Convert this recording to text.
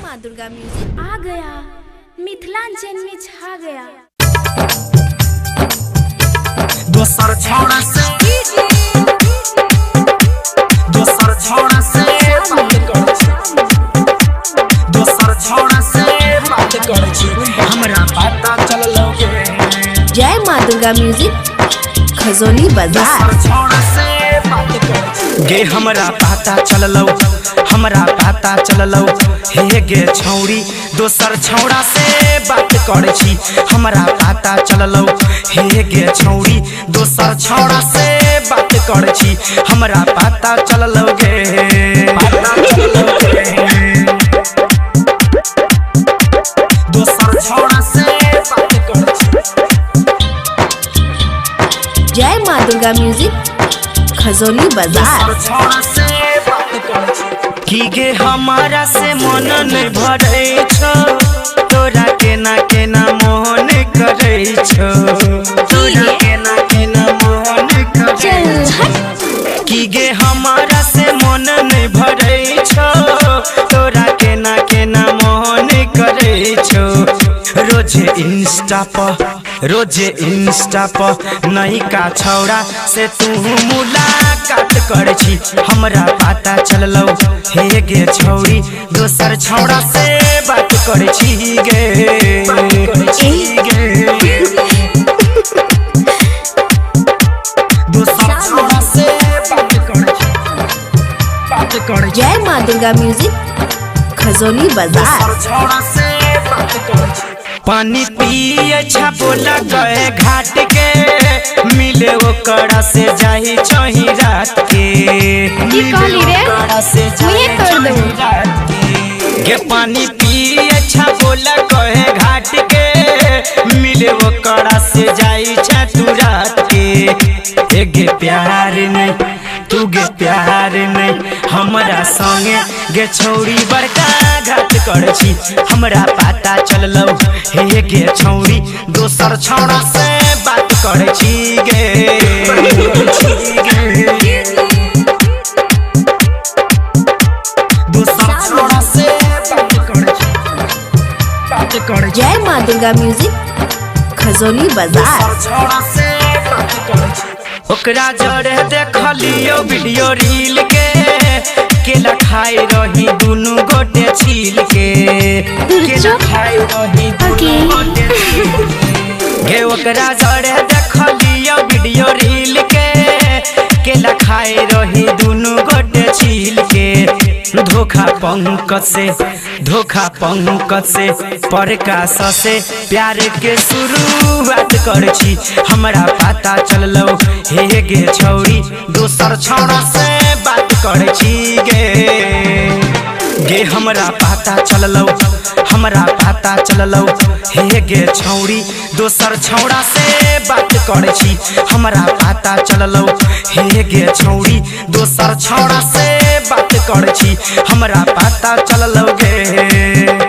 माँ दुर्गा म्यूजिक आ गया, मिथिलांचल में छा गया। दोसर छोड़ा से दोसर छोड़ा से बात कर छी, दोसर छोड़ा से बात कर छी, हमरा पता चललो गे। जय माँ दुर्गा म्यूजिक खजोली बाजार। दोसर छोड़ा से बात कर छी गे, हमरा पता चललो, हमरा पता चललो हे गे छौड़ी दोसर छौड़ा से बात कर छी, हमरा पता चललो हे गे छौड़ी दोसर छौड़ा से बात कर छी, हमरा पता चललो गे, पता चललो गे। दोसर छौड़ा से बात कर छी। जय माँ दुर्गा म्यूजिक खजोली बाजार। दोसर छौड़ा से बात कर छी की गे हमारा से मन नहीं भरे छो, तोरा केना केना मोहन करे छो, तोरा केना केना मोहन करे छो, की गे हमारा से मन नहीं भरे छो, तोरा केना केना मोहन करे छो। रोजे इंस्टा पर नई का छौड़ा से तू मुलाकात कर छी, हमरा पता चललो हे गे छौड़ी दोसर छौड़ा से बात कर छी गे, दोसर छौड़ा से बात कर छी। जय माँ दुर्गा म्यूजिक खजोली बाजार। छौड़ा से बात कर छी पानी पिए छा बोला गए घाट के, मिले ओकरा से जाही छही रात के, मिले ओकरा से जाही छही रात के गे पानी पिए छा बोला गए घाट के, मिले ओकरा से जाही छा तू रात के गे प्यार नहीं तू गे प्यार नहीं हमरा संगे गे छौड़ी बड़का घाट कर छी, हमरा पता चललो हे गे छौड़ी दोसर छौड़ा से बात कर छी गे, दोसर छौड़ा से बात कर छी। जय माँ दुर्गा म्यूजिक खजोली बाजार। छौड़ा से बात कर छी ओकरा जड़े देखलियो वीडियो रील के, केला खाई रही दुनु गोटे छील के, केला खाई रही दुनु गोटे छील के गे ओकरा जड़े देखलियो वीडियो रील के, केला खाई रही दुनु गोटे छील के। धोखा पंकज से प्रकाश से प्यार के शुरुआत कर छी, हमरा पता चललो हे गे छौड़ी दोसर छौड़ा से बात कर छी गे हमरा पता चललो, हमरा पता चललो हे गे छौड़ी दोसर छौड़ा से बात कर छी, हमरा पता चललो हे गे छौड़ी दोसर छौड़ा से बात कर छी, हमरा पता चललो गे।